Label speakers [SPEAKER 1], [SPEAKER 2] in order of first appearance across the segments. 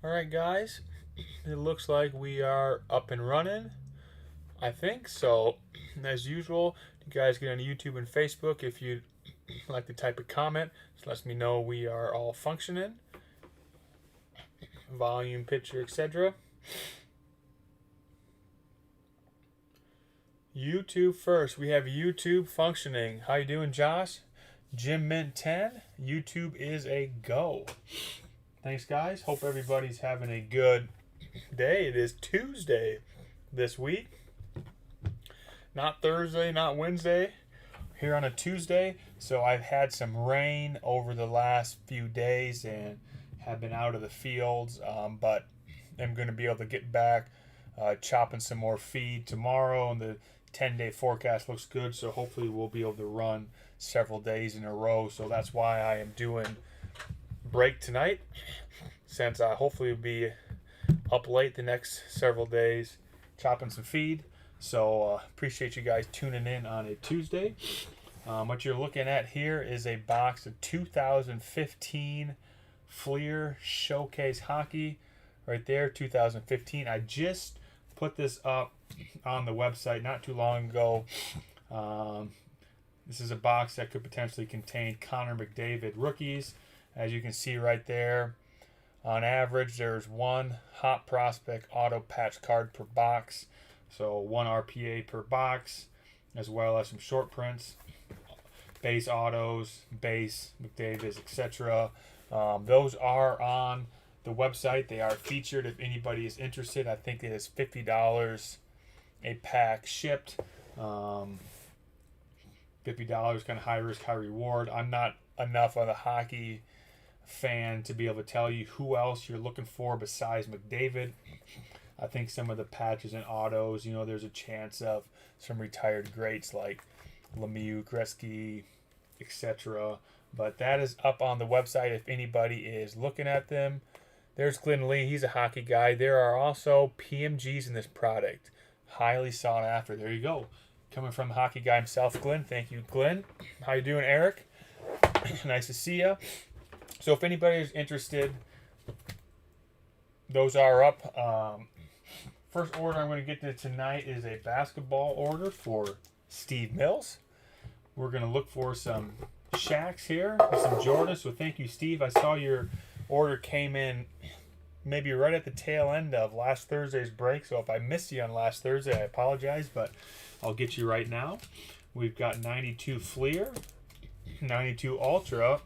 [SPEAKER 1] Alright guys, it looks like we are up and running, I think. So, as usual, you guys get on YouTube and Facebook if you'd like to type a comment. Just lets me know we are all functioning. Volume, picture, etc. YouTube first. We have YouTube functioning. How you doing, Josh? Jim Mint 10. YouTube is a go. Thanks, guys. Hope everybody's having a good day. It is Tuesday this week. Not Thursday, not Wednesday. Here on a Tuesday. So I've had some rain over the last few days and have been out of the fields, but I'm going to be able to get back chopping some more feed tomorrow, and the 10-day forecast looks good, so hopefully we'll be able to run several days in a row. So that's why I am doing break tonight, since I hopefully will be up late the next several days chopping some feed. So appreciate you guys tuning in on a Tuesday. What you're looking at here is a box of 2015 Fleer Showcase Hockey right there, 2015. I just put this up on the website not too long ago. This is a box that could potentially contain Connor McDavid rookies. As you can see right there, on average, there's one hot prospect auto patch card per box. So 1 RPA per box, as well as some short prints, base autos, base McDavid's, etc. Those are on the website. They are featured if anybody is interested. I think it is $50 a pack shipped. $50 kind of high risk, high reward. I'm not enough of a hockey fan to be able to tell you who else you're looking for besides McDavid. I think some of the patches and autos, there's a chance of some retired greats like Lemieux, Gretzky, etc. But that is up on the website if anybody is looking at them. There's Glenn Lee. He's a hockey guy. There are also PMGs in this product. Highly sought after. There you go. Coming from the hockey guy himself, Glenn. Thank you, Glenn. How you doing, Eric? Nice to see you. So if anybody is interested, those are up. First order I'm going to get to tonight is a basketball order for Steve Mills. We're going to look for some Shaqs here, some Jordans. So thank you, Steve. I saw your order came in maybe right at the tail end of last Thursday's break. So if I missed you on last Thursday, I apologize, but I'll get you right now. We've got 92 Fleer, 92 Ultra,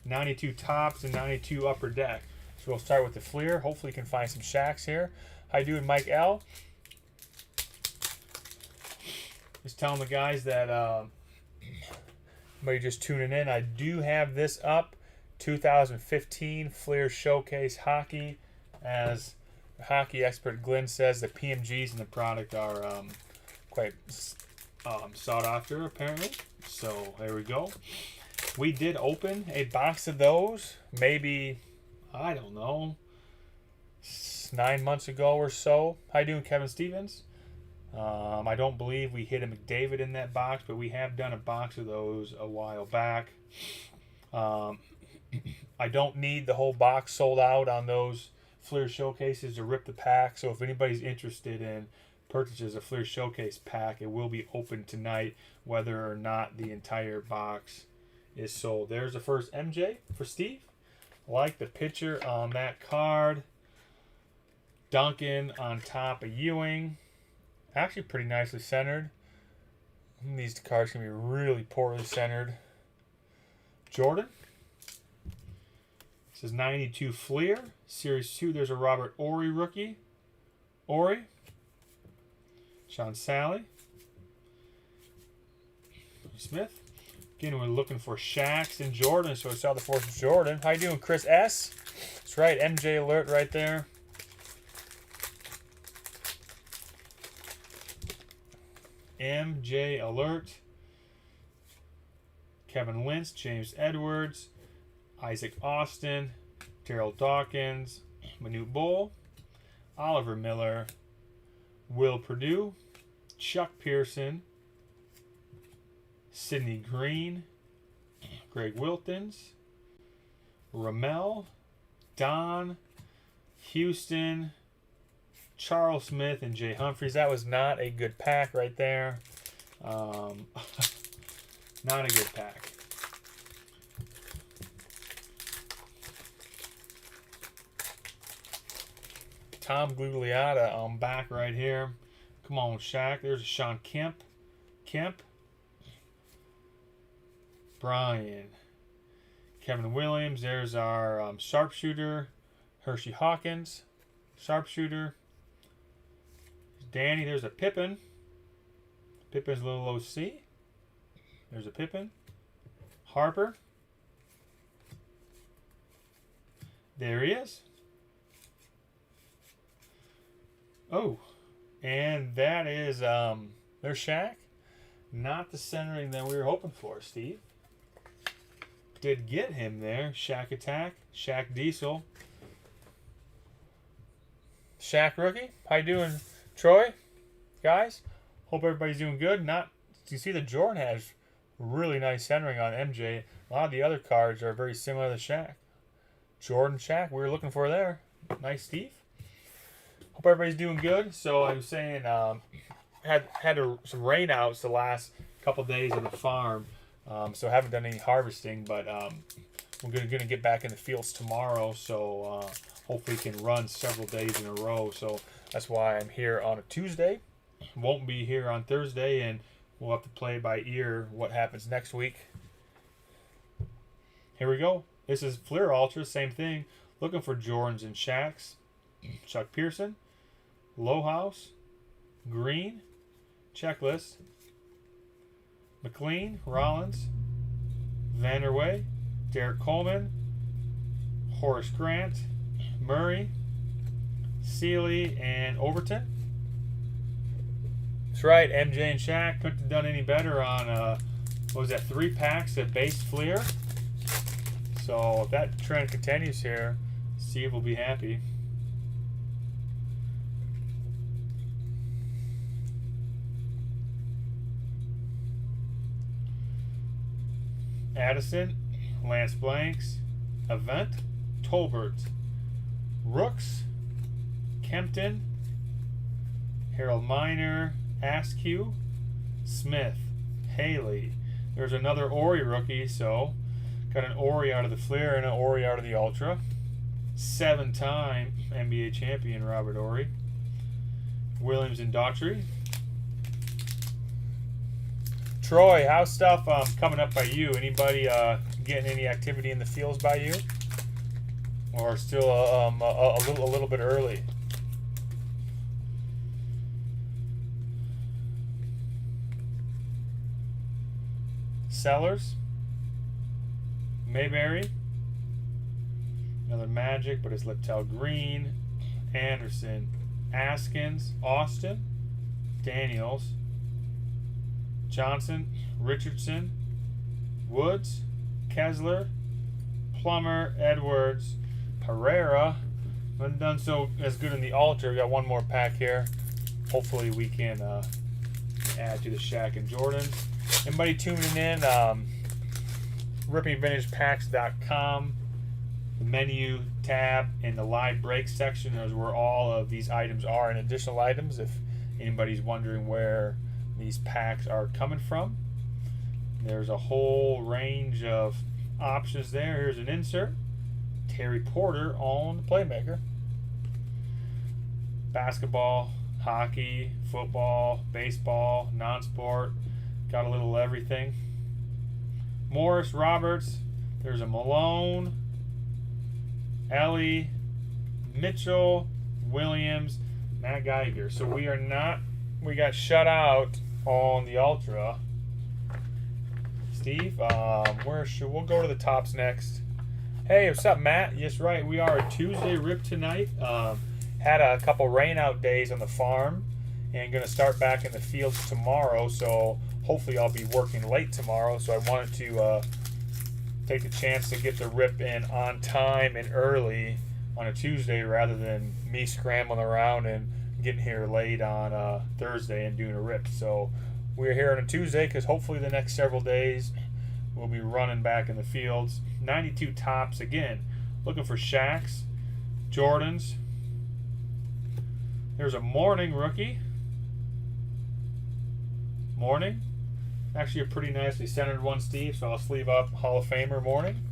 [SPEAKER 1] 92 Tops, and 92 Upper Deck. So we'll start with the Fleer. Hopefully you can find some Shaqs here. How you doing, Mike L? Just telling the guys that somebody just tuning in, I do have this up, 2015 Fleer Showcase Hockey. As the hockey expert Glenn says, the PMGs in the product are quite sought after, apparently. So there we go. We did open a box of those, maybe, I don't know, 9 months ago or so. How you doing, Kevin Stevens? I don't believe we hit a McDavid in that box, but we have done a box of those a while back. I don't need the whole box sold out on those Fleer Showcases to rip the pack. So if anybody's interested in purchases a Fleer Showcase pack, it will be open tonight, whether or not the entire box is sold. There's the first MJ for Steve. Like the picture on that card. Duncan on top of Ewing. Actually pretty nicely centered. These cards can be really poorly centered. Jordan. This is 92 Fleer. Series 2, there's a Robert Horry rookie. Horry. Sean Sally. Smith. Again, we're looking for Shaqs and Jordan, so we saw the fourth Jordan. How you doing, Chris S? That's right, MJ alert right there. MJ alert. Kevin Wentz, James Edwards, Isaac Austin, Daryl Dawkins, Manute Bull, Oliver Miller, Will Purdue, Chuck Pearson, Sidney Green, Greg Wiltons, Ramel, Don, Houston, Charles Smith, and Jay Humphries. That was not a good pack right there. Not a good pack. Tom Gugliotta on back right here. Come on, Shaq. There's Sean Kemp. Brian. Kevin Williams. There's our sharpshooter. Hershey Hawkins. Sharpshooter. Danny. There's a Pippen. Pippen's a little OC. There's a Pippen. Harper. There he is. Oh, and that is there's Shaq. Not the centering that we were hoping for, Steve. Did get him there. Shaq Attack, Shaq Diesel. Shaq rookie. How you doing, Troy? Guys, hope everybody's doing good. You see the Jordan has really nice centering on MJ. A lot of the other cards are very similar to Shaq. Jordan Shaq, we were looking for there. Nice, Steve. Hope everybody's doing good. So I was saying, had some rain outs the last couple days on the farm, so haven't done any harvesting. But we're gonna get back in the fields tomorrow. So hopefully can run several days in a row. So that's why I'm here on a Tuesday. Won't be here on Thursday, and we'll have to play by ear what happens next week. Here we go. This is Fleer Ultra, same thing. Looking for Jordans and Shaqs. Chuck Pearson. Lowhouse, Green, Checklist, McLean, Rollins, Vanderway, Derek Coleman, Horace Grant, Murray, Sealy, and Overton. That's right, MJ and Shaq couldn't have done any better on, what was that, 3 packs of base Fleer. So if that trend continues here, Steve will be happy. Addison, Lance Blanks, Event, Tolbert, Rooks, Kempton, Harold Miner, Askew, Smith, Haley. There's another Ori rookie, so got an Ori out of the Fleer and an Ori out of the Ultra. 7-time NBA champion Robert Ori. Williams and Daughtry. Troy, how's stuff coming up by you? Anybody getting any activity in the fields by you, or still a little bit early? Sellers, Mayberry, another Magic, but it's Liptel Green. Anderson, Askins, Austin, Daniels, Johnson, Richardson, Woods, Kessler, Plummer, Edwards, Pereira. Haven't done so as good in the Ultra. We got one more pack here. Hopefully we can add to the Shaq and Jordans. Anybody tuning in, rippingvintagepacks.com, the menu tab in the live break section is where all of these items are, and additional items if anybody's wondering where these packs are coming from. There's a whole range of options there. Here's an insert. Terry Porter on the Playmaker. Basketball, hockey, football, baseball, non-sport. Got a little everything. Morris, Roberts. There's a Malone, Ellie, Mitchell, Williams, Matt Geiger. So we got shut out on the Ultra. Steve, we'll go to the tops next. Hey, what's up, Matt? Yes, right. We are a Tuesday rip tonight. Had a couple rain out days on the farm and going to start back in the fields tomorrow. So hopefully I'll be working late tomorrow. So I wanted to take the chance to get the rip in on time and early on a Tuesday rather than me scrambling around and getting here late on Thursday and doing a rip. So we're here on a Tuesday because hopefully the next several days we'll be running back in the fields. 92 tops again. Looking for Shaqs, Jordans, There's a Mourning rookie. Mourning. Actually a pretty nicely centered one, Steve, so I'll sleeve up Hall of Famer Mourning.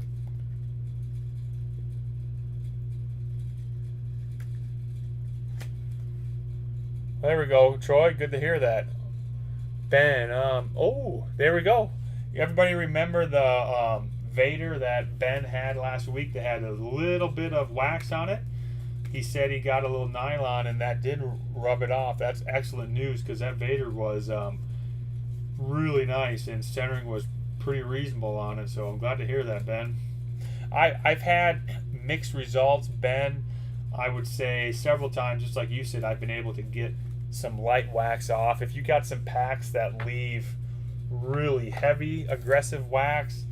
[SPEAKER 1] There we go, Troy. Good to hear that. Ben, oh, there we go. Everybody remember the Vader that Ben had last week that had a little bit of wax on it? He said he got a little nylon and that did rub it off. That's excellent news because that Vader was really nice and centering was pretty reasonable on it. So I'm glad to hear that, Ben. I've had mixed results, Ben. I would say several times, just like you said, I've been able to get some light wax off. If you got some packs that leave really heavy, aggressive wax,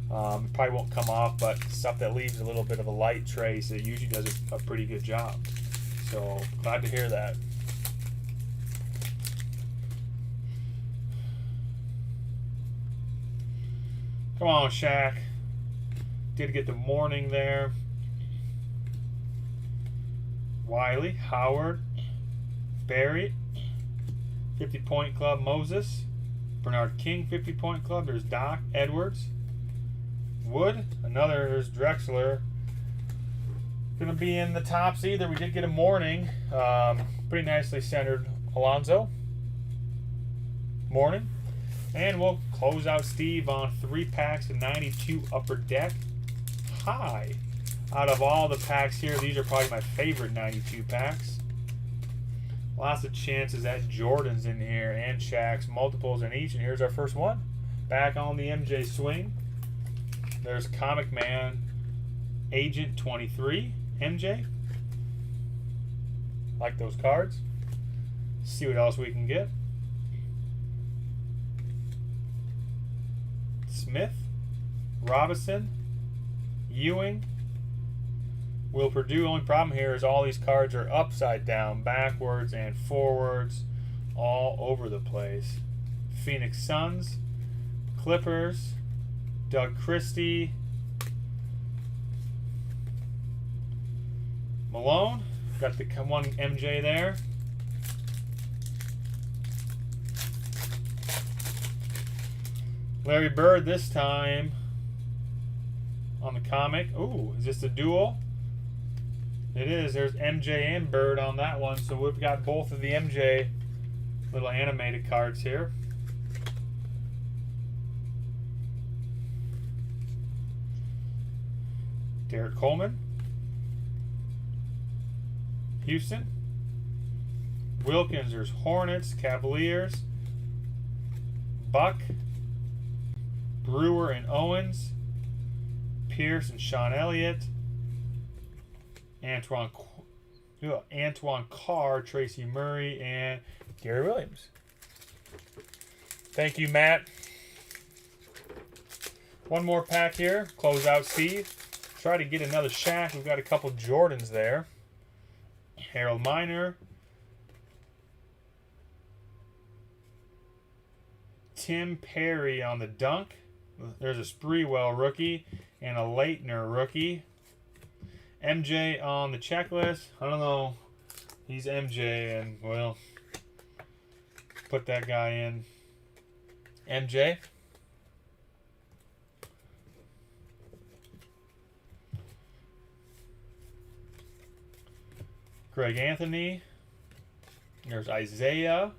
[SPEAKER 1] it probably won't come off, but stuff that leaves a little bit of a light trace, it usually does a pretty good job. So glad to hear that. Come on, Shaq. Did get the Mourning there. Wiley, Howard, Barry, 50-point club, Moses, Bernard King, 50-point club. There's Doc Edwards, Wood, another. There's Drexler. Gonna be in the tops either. We did get a Mourning, pretty nicely centered Alonzo. Mourning, and we'll close out Steve on 3 packs of 92 Upper Deck High. Out of all the packs here, these are probably my favorite 92 packs. Lots of chances at Jordan's in here and Shaq's, multiples in each. And here's our first one. Back on the MJ swing. There's Comic Man Agent 23 MJ. Like those cards. See what else we can get. Smith, Robinson, Ewing, Will Purdue. Only problem here is all these cards are upside down, backwards and forwards, all over the place. Phoenix Suns, Clippers, Doug Christie, Malone. Got the one MJ there. Larry Bird this time on the comic. Ooh, is this a duel? It is. There's MJ and Bird on that one. So we've got both of the MJ little animated cards here. Derek Coleman. Houston. Wilkins. There's Hornets, Cavaliers, Buck, Brewer and Owens, Pierce and Sean Elliott, Antoine Carr, Tracy Murray, and Gary Williams. Thank you, Matt. One more pack here. Close out Steve. Try to get another Shaq. We've got a couple Jordans there. Harold Miner. Tim Perry on the dunk. There's a Spreewell rookie and a Leitner rookie. MJ on the checklist. I don't know. He's MJ, and, well, put that guy in. MJ. Greg Anthony. There's Isaiah,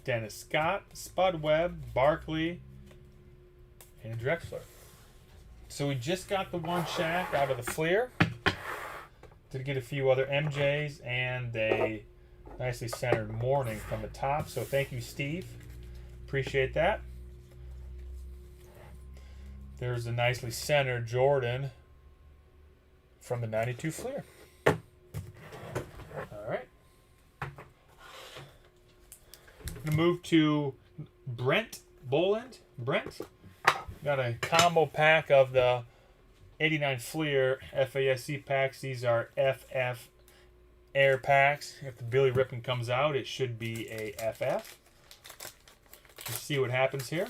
[SPEAKER 1] Dennis Scott, Spud Webb, Barkley, and Drexler. So we just got the one Shaq out of the Fleer. Did get a few other MJs and a nicely centered Mourning from the top. So thank you, Steve. Appreciate that. There's a nicely centered Jordan from the 92 Fleer. All right. I'm going to move to Brent Boland. Brent. Got a combo pack of the 89 Fleer FASC packs. These are FF Air packs. If the Billy Rippin comes out, it should be a FF. Let's see what happens here.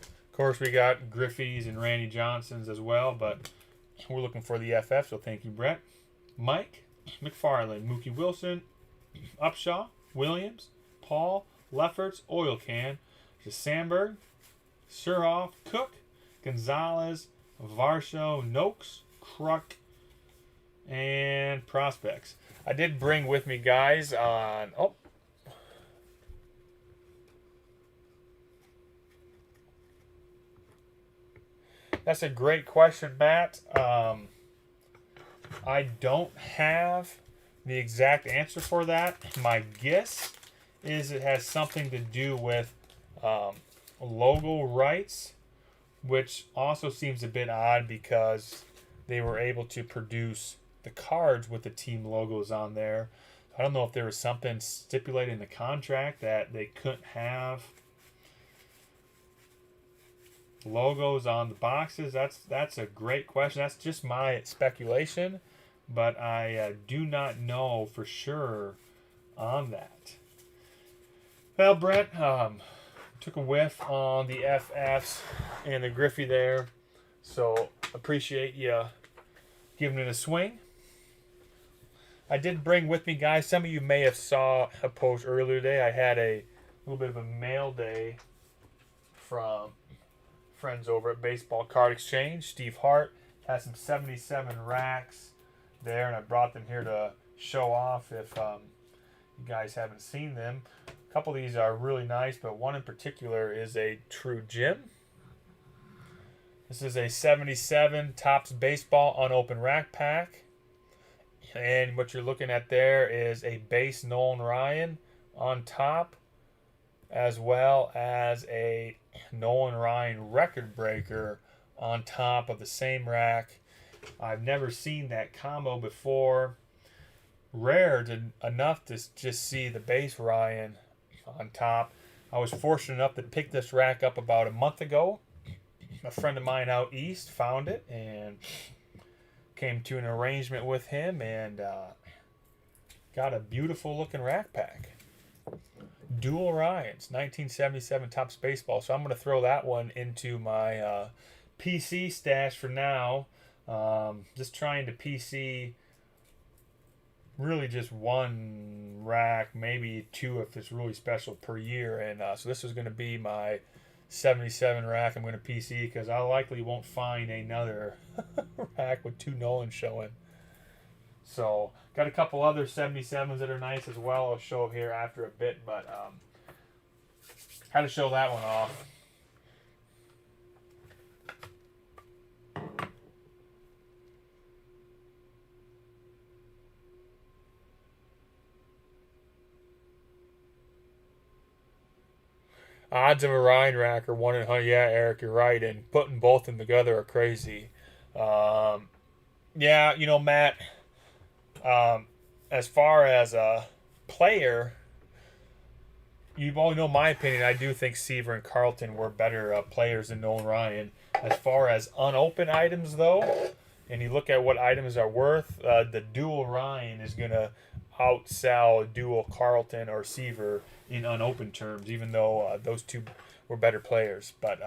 [SPEAKER 1] Of course, we got Griffey's and Randy Johnson's as well, but we're looking for the FF, so thank you, Brett. Mike McFarland, Mookie Wilson, Upshaw, Williams, Paul, Lefferts, Oil Can, Sandberg, Surhoff, Cook, Gonzalez, Varsho, Noakes, Kruk, and prospects. I did bring with me, guys, on... Oh. That's a great question, Matt. I don't have the exact answer for that. My guess is it has something to do with logo rights, which also seems a bit odd because they were able to produce the cards with the team logos on there. I don't know if there was something stipulated in the contract that they couldn't have logos on the boxes. That's a great question. That's just my speculation, but I do not know for sure on that. Well, Brent, took a whiff on the FFs and the Griffey there, so appreciate you giving it a swing. I did bring with me, guys, some of you may have saw a post earlier today. I had a little bit of a mail day from friends over at Baseball Card Exchange. Steve Hart has some 77 racks there, and I brought them here to show off if you guys haven't seen them. A couple of these are really nice, but one in particular is a true gem. This is a 77 Topps Baseball unopened rack pack. And what you're looking at there is a base Nolan Ryan on top, as well as a Nolan Ryan record breaker on top of the same rack. I've never seen that combo before. Rare enough to just see the base Ryan on top. I was fortunate enough to pick this rack up about a month ago. A friend of mine out east found it and came to an arrangement with him and got a beautiful looking rack pack. Dual Ryans, 1977 Topps Baseball. So I'm going to throw that one into my PC stash for now. Just trying to PC really just one rack, maybe two if it's really special per year. And so this is going to be my 77 rack I'm going to PC because I likely won't find another rack with two Nolans showing. So got a couple other 77s that are nice as well. I'll show here after a bit, but had to show that one off. Odds of a Ryan rack are 1 in 100. Yeah, Eric, you're right. And putting both of them together are crazy. Yeah, you know, Matt, as far as a player, you all know my opinion. I do think Seaver and Carlton were better players than Nolan Ryan. As far as unopened items, though, and you look at what items are worth, the dual Ryan is going to outsell dual Carlton or Seaver in unopened terms, even though those two were better players. But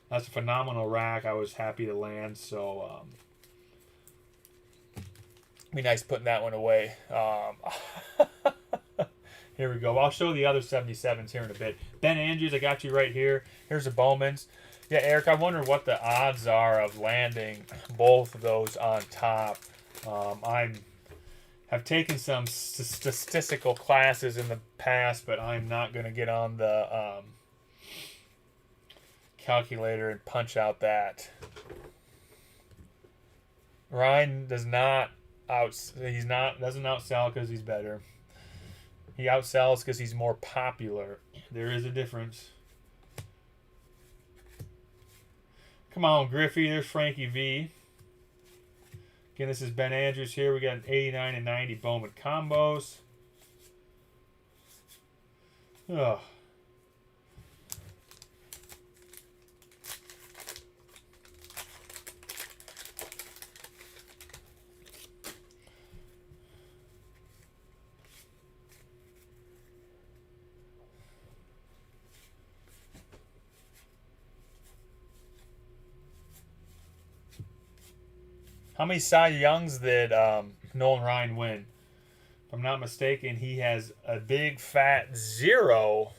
[SPEAKER 1] that's a phenomenal rack. I was happy to land, so be nice putting that one away. Here we go. I'll show the other 77s here in a bit. Ben Andrews, I got you right here. Here's the Bowman's. Yeah, Eric, I wonder what the odds are of landing both of those on top. Have taken some statistical classes in the past, but I'm not going to get on the calculator and punch out that. Ryan doesn't outsell because he's better. He outsells because he's more popular. There is a difference. Come on, Griffey. There's Frankie V. Again, this is Ben Andrews here. We got an 89 and 90 Bowman combos. Ugh. How many Cy Youngs did Nolan Ryan win? I'm not mistaken, he has a big fat 0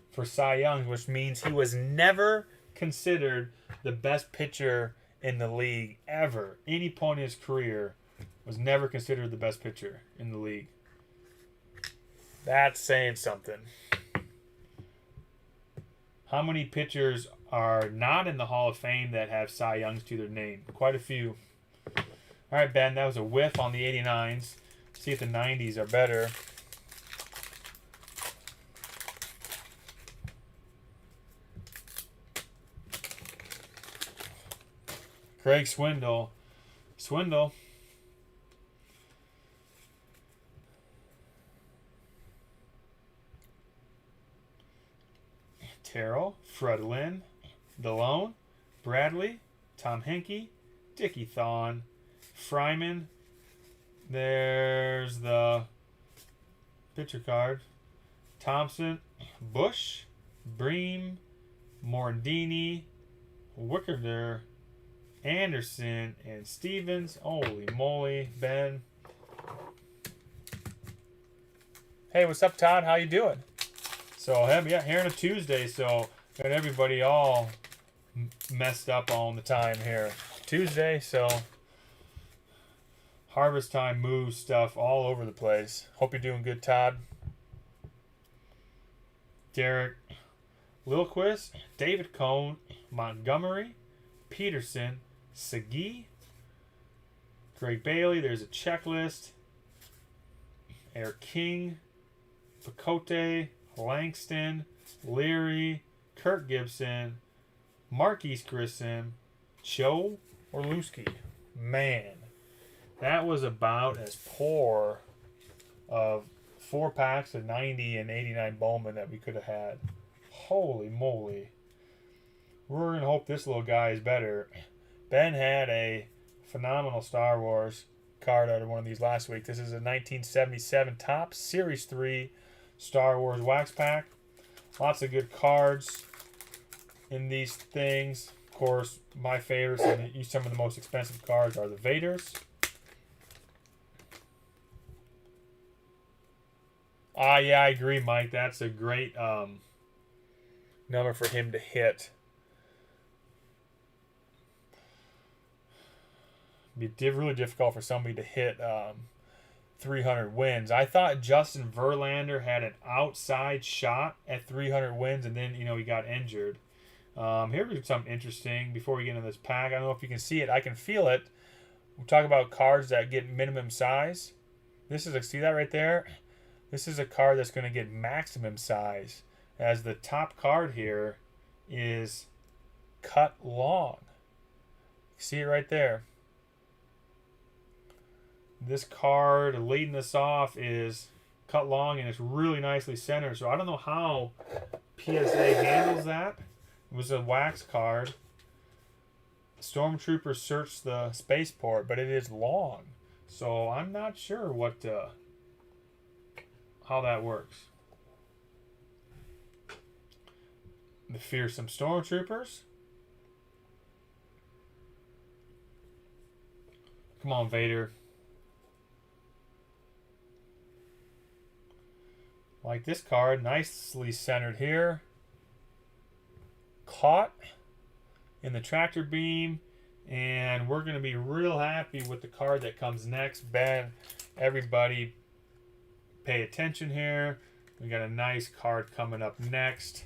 [SPEAKER 1] for Cy Young, which means he was never considered the best pitcher in the league ever. Any point in his career was never considered the best pitcher in the league. That's saying something. How many pitchers are not in the Hall of Fame that have Cy Youngs to their name? Quite a few. All right, Ben, that was a whiff on the 89s. See if the 90s are better. Craig Swindle. Terrell, Fred Lynn, DeLone, Bradley, Tom Henke, Dickie Thon, Fryman. There's the pitcher card. Thompson, Bush, Bream, Morandini, Wickerder, Anderson, and Stevens. Holy moly, Ben. Hey, what's up, Todd? How you doing? So, yeah, here on a Tuesday, so got everybody all messed up all the time here. Tuesday, so harvest time moves stuff all over the place. Hope you're doing good, Todd. Derek Lilquist, David Cone, Montgomery, Peterson, Segui, Greg Bailey. There's a checklist. Eric King, Picote, Langston, Leary, Kirk Gibson, Marquise Grissom, Joe Orlowski. Man, that was about as poor of 4 packs of 90 and 89 Bowman that we could have had. Holy moly. We're going to hope this little guy is better. Ben had a phenomenal Star Wars card out of one of these last week. This is a 1977 Topps Series 3 Star Wars wax pack. Lots of good cards in these things. Of course, my favorites and some of the most expensive cards are the Vaders. Yeah, I agree, Mike. That's a great number for him to hit. It'd be really difficult for somebody to hit 300 wins. I thought Justin Verlander had an outside shot at 300 wins, and then, he got injured. Here's something interesting before we get into this pack. I don't know if you can see it. I can feel it. We'll talk about cards that get minimum size. See that right there? This is a card that's going to get maximum size, as the top card here is cut long. See it right there? This card leading us off is cut long, and it's really nicely centered. So I don't know how PSA handles that. It was a wax card. Stormtrooper searched the spaceport, but it is long. So I'm not sure how that works. The fearsome Stormtroopers. Come on, Vader. Like this card, nicely centered here. Caught in the tractor beam. And we're going to be real happy with the card that comes next. Ben, everybody pay attention here. We got a nice card coming up next.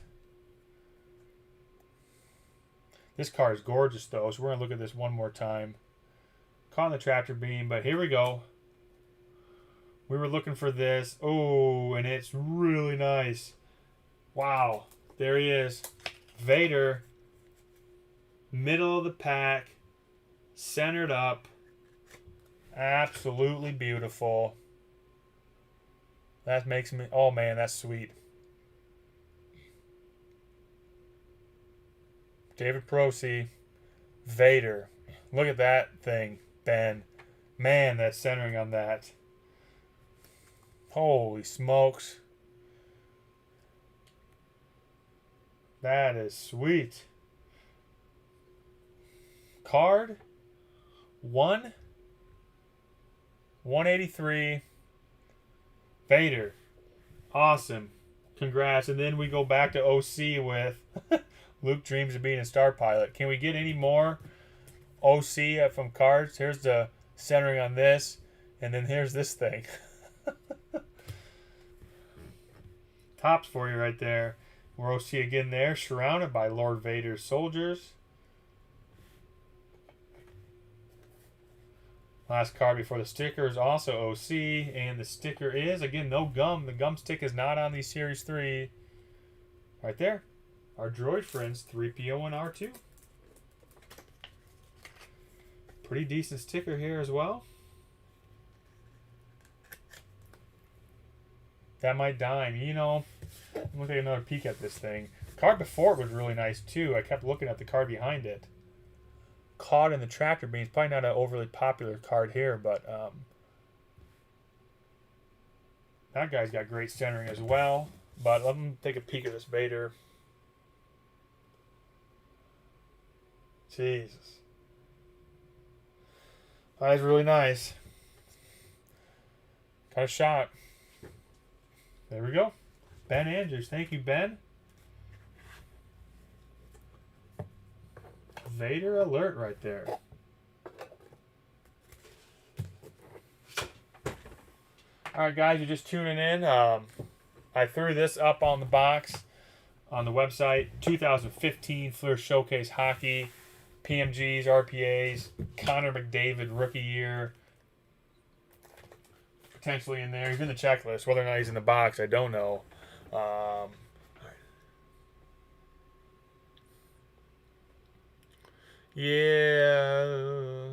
[SPEAKER 1] This card is gorgeous, though, so we're going to look at this one more time. Caught in the tractor beam, but here we go. We were looking for this. Oh, and it's really nice. Wow. There he is. Vader. Middle of the pack. Centered up. Absolutely beautiful. That makes me... Oh, man, that's sweet. David Prosey. Vader. Look at that thing, Ben. Man, that centering on that. Holy smokes. That is sweet. Card 1/183 Vader. Awesome. Congrats. And then we go back to OC with Luke dreams of being a star pilot. Can we get any more OC from cards? Here's the centering on this. And then here's this thing. Tops for you right there. We're OC again there. Surrounded by Lord Vader's soldiers. Last card before the sticker is also OC, and the sticker is, again, no gum. The gum stick is not on the Series 3. Right there. Our droid friends, 3PO and R2. Pretty decent sticker here as well. That might dime. You know, I'm going to take another peek at this thing. The card before it was really nice, too. I kept looking at the card behind it. Caught in the Tractor Beams. Probably not an overly popular card here, but that guy's got great centering as well. But let me take a peek at this Vader. Jesus. That's really nice. Got a shot. There we go. Ben Andrews. Thank you, Ben. Vader alert right there. Alright guys, you're just tuning in. I threw this up on the box on the website. 2015 Fleer Showcase Hockey. PMGs, RPAs. Connor McDavid rookie year. Potentially in there. He's in the checklist. Whether or not he's in the box, I don't know. Yeah.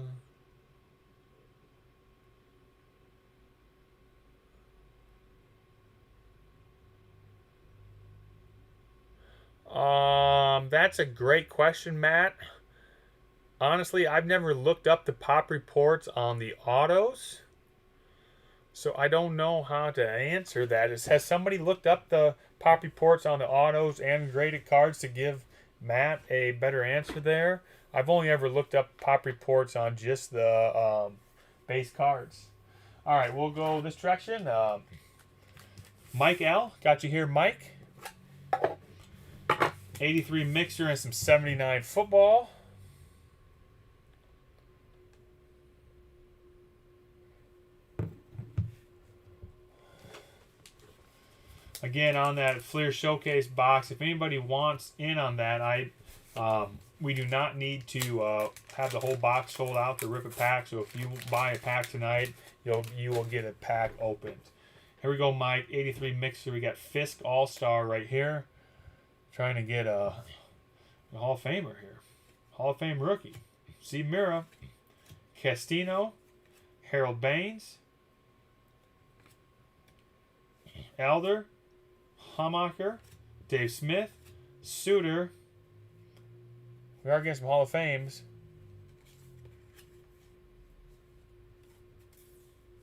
[SPEAKER 1] That's a great question, Matt. Honestly, I've never looked up the pop reports on the autos, so I don't know how to answer that. Has somebody looked up the pop reports on the autos and graded cards to give Matt a better answer there? I've only ever looked up pop reports on just the base cards. All right, we'll go this direction. Mike L. Got you here, Mike. 83 mixer and some 79 football. Again, on that Fleer Showcase box, if anybody wants in on that, we do not need to have the whole box sold out to rip a pack. So if you buy a pack tonight, you will get a pack opened. Here we go, Mike. 83 mixer. We got Fisk All-Star right here. Trying to get a Hall of Famer here. Hall of Fame rookie. Steve Mira. Castino. Harold Baines. Elder. Hammacher. Dave Smith. Suter. We are getting some Hall of Fames.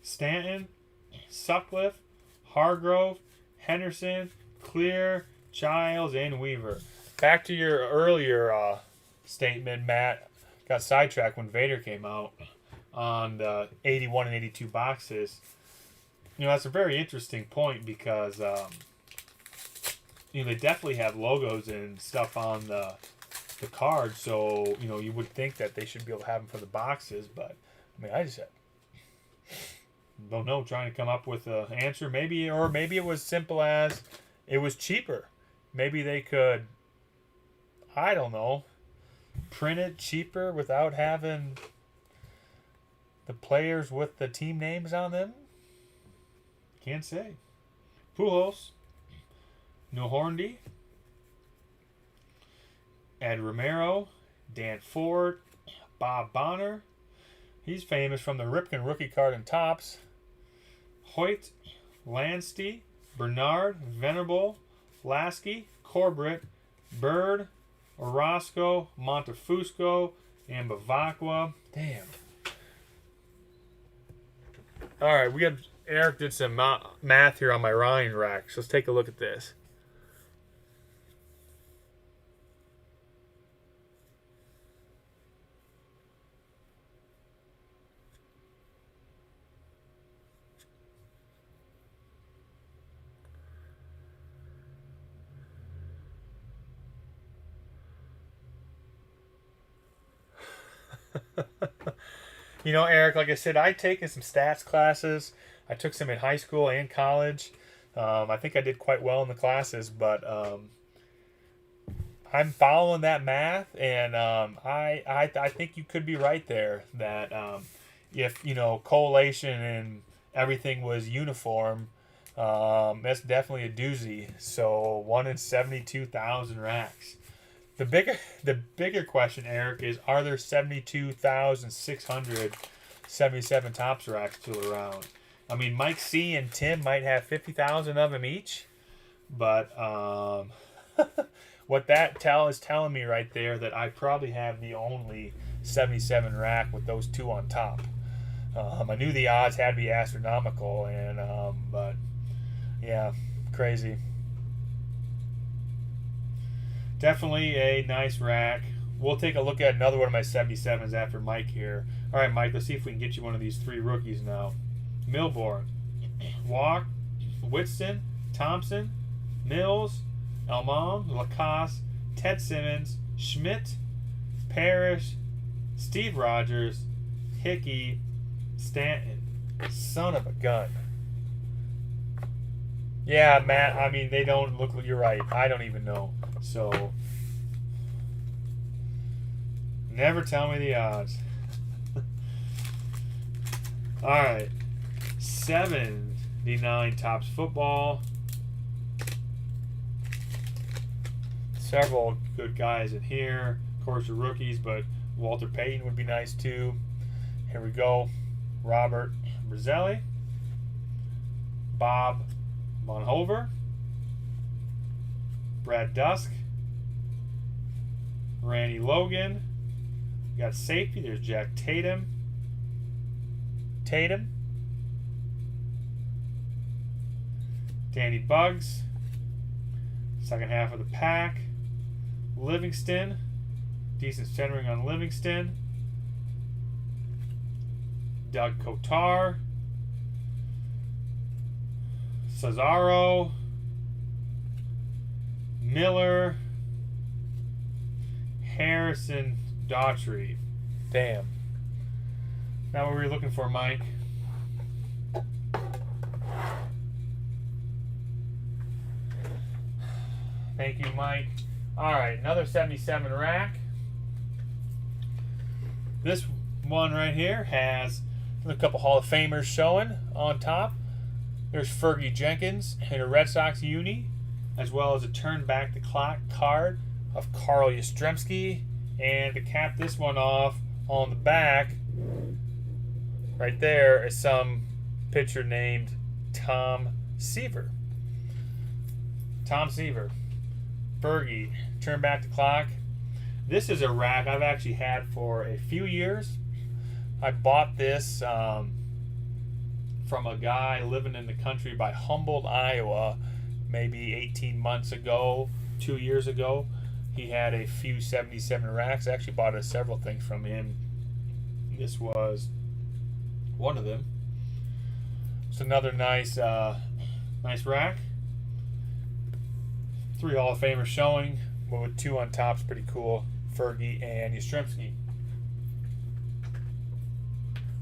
[SPEAKER 1] Stanton. Sutcliffe. Hargrove. Henderson. Clear. Giles, and Weaver. Back to your earlier statement, Matt. Got sidetracked when Vader came out on the 81 and 82 boxes. You know, that's a very interesting point because they definitely have logos and stuff on the card, so you would think that they should be able to have them for the boxes, but I mean, I just don't know, trying to come up with an answer. Maybe it was simple as it was cheaper. Maybe they could, I don't know, print it cheaper without having the players with the team names on them. Can't say. Pujols. No Horndy. Ed Romero. Dan Ford. Bob Bonner. He's famous from the Ripken rookie card and Tops. Hoyt. Lansty. Bernard. Venerable. Lasky, Corbett, Bird, Orozco, Montefusco, and Bavacqua. Damn. All right, Eric did some math here on my Ryan rack, so let's take a look at this. You know, Eric, like I said, I've taken some stats classes. I took some in high school and college. I think I did quite well in the classes, but I'm following that math, and I think you could be right there that if correlation and everything was uniform, that's definitely a doozy. So 1 in 72,000 racks. The bigger question, Eric, is are there 72,677 Topps racks still around? I mean, Mike C and Tim might have 50,000 of them each, but what that is telling me right there that I probably have the only 77 rack with those two on top. I knew the odds had to be astronomical, and but yeah, crazy. Definitely a nice rack. We'll take a look at another one of my 77s after Mike here. All right, Mike, let's see if we can get you one of these 3 rookies now. Milbourne, Walk, Whitson, Thompson, Mills, Elmon, Lacoste, Ted Simmons, Schmidt, Parrish, Steve Rogers, Hickey, Stanton. Son of a gun. Yeah, Matt, I mean, they don't look, you're right. I don't even know. So, never tell me the odds. All right. 79 Topps football. Several good guys in here. Of course, the rookies, but Walter Payton would be nice too. Here we go. Robert Brazzelli. Bob Monhover. Brad Dusk. Randy Logan. We got safety. There's Jack Tatum. Danny Bugs. Second half of the pack. Livingston. Decent centering on Livingston. Doug Kotar. Cesaro. Miller. Harrison Daughtry. Damn. Now what were you looking for, Mike? Thank you, Mike. All right, another 77 rack. This one right here has a couple Hall of Famers showing on top. There's Fergie Jenkins in a Red Sox uni, as well as a turn back the clock card of Carl Yastrzemski. And to cap this one off, on the back, right there, is some pitcher named Tom Seaver. Fergie, turn back the clock. This is a rack I've actually had for a few years. I bought this from a guy living in the country by Humboldt, Iowa, maybe 18 months ago, 2 years ago. He had a few 77 racks. I actually bought several things from him. This was one of them. It's another nice rack. 3 Hall of Famers showing, but with 2 on top is pretty cool. Fergie and Yastrzemski.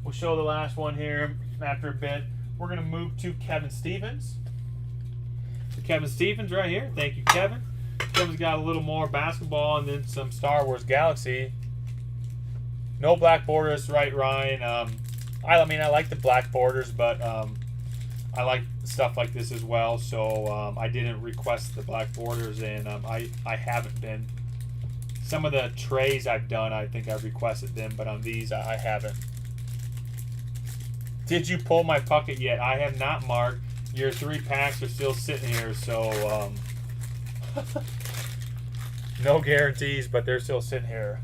[SPEAKER 1] We'll show the last one here after a bit. We're going to move to Kevin Stevens. So Kevin Stevens right here. Thank you, Kevin. Kevin's got a little more basketball and then some Star Wars Galaxy. No black borders, right, Ryan? I mean, I like the black borders, but I like stuff like this as well. So I didn't request the black borders, and I haven't been. Some of the trays I've done, I think I've requested them, but on these, I haven't. Did you pull my Puckett yet? I have not, Mark. Your 3 packs are still sitting here, so no guarantees, but they're still sitting here.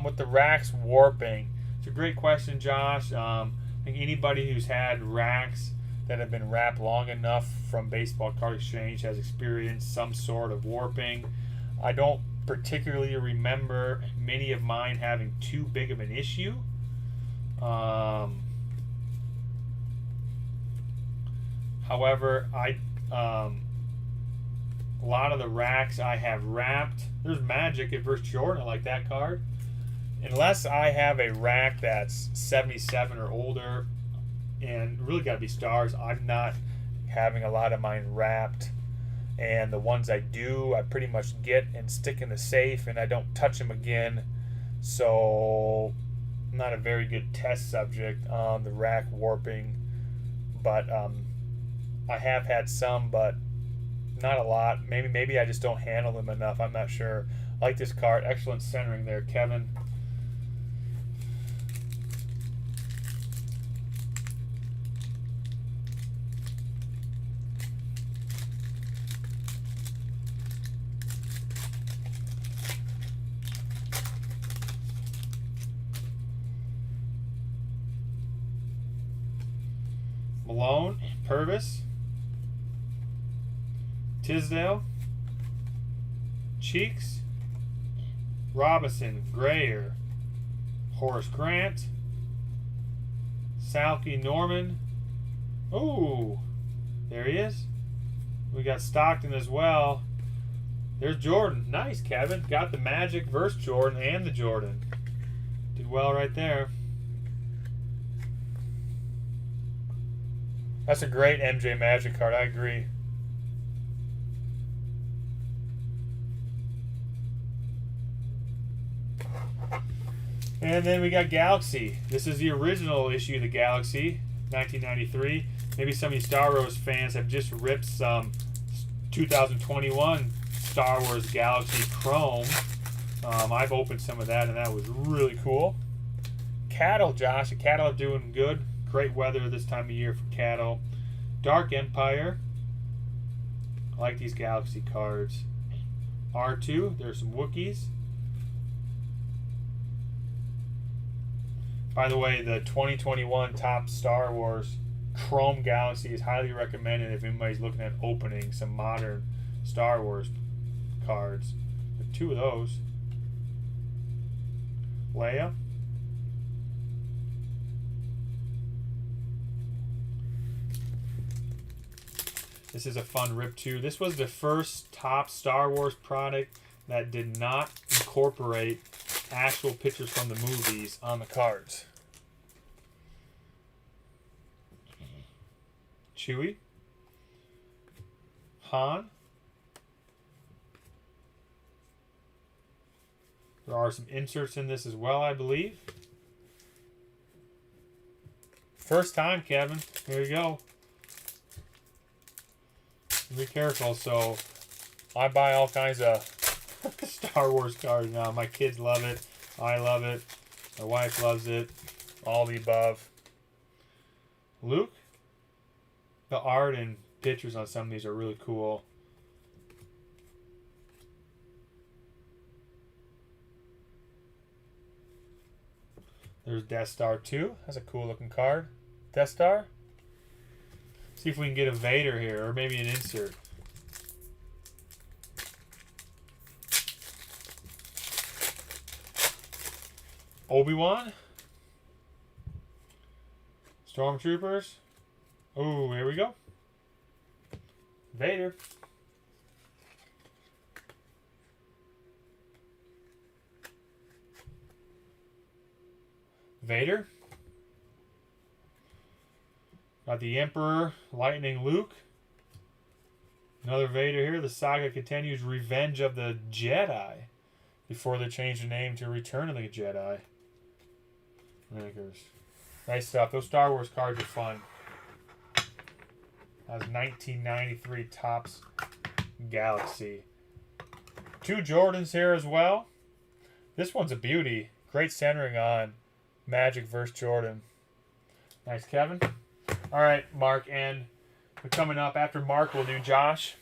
[SPEAKER 1] With the racks warping, it's a great question, Josh. I think anybody who's had racks that have been wrapped long enough from Baseball Card Exchange has experienced some sort of warping. I don't particularly remember many of mine having too big of an issue. However, A lot of the racks I have wrapped. There's Magic at Versus Jordan. I like that card. Unless I have a rack that's 77 or older and really got to be stars, I'm not having a lot of mine wrapped. And the ones I do, I pretty much get and stick in the safe, and I don't touch them again. So, not a very good test subject on the rack warping. But I have had some, but not a lot. Maybe I just don't handle them enough. I'm not sure. I like this card. Excellent centering there, Kevin. Malone, Purvis, Tisdale, Cheeks, Robinson, Grayer, Horace Grant, Salke, Norman. Ooh, there he is. We got Stockton as well. There's Jordan. Nice, Kevin. Got the Magic versus Jordan and the Jordan. Did well right there. That's a great MJ Magic card. I agree. And then we got Galaxy. This is the original issue of the Galaxy, 1993. Maybe some of you Star Wars fans have just ripped some 2021 Star Wars Galaxy Chrome. I've opened some of that, and that was really cool. Cattle, Josh. The cattle are doing good. Great weather this time of year for cattle. Dark Empire. I like these Galaxy cards. R2. There's some Wookiees. By the way, the 2021 top Star Wars Chrome Galaxy is highly recommended if anybody's looking at opening some modern Star Wars cards. There are two of those. Leia. This is a fun rip too. This was the first top Star Wars product that did not incorporate actual pictures from the movies on the cards. Chewie. Han. There are some inserts in this as well, I believe. First time, Kevin. Here you go. Be careful. So, I buy all kinds of Star Wars cards now. My kids love it. I love it. My wife loves it. All the above. Luke. The art and pictures on some of these are really cool. There's Death Star 2. That's a cool looking card. Death Star. See if we can get a Vader here, or maybe an insert. Obi-Wan. Stormtroopers. Oh, here we go. Vader. Vader. Got the Emperor, Lightning Luke. Another Vader here. The saga continues. Revenge of the Jedi. Before they change the name to Return of the Jedi. Nice stuff. Those Star Wars cards are fun. That was 1993 Topps Galaxy. Two Jordans here as well. This one's a beauty. Great centering on Magic versus Jordan. Nice, Kevin. All right, Mark N. We're coming up. After Mark, we'll do Josh.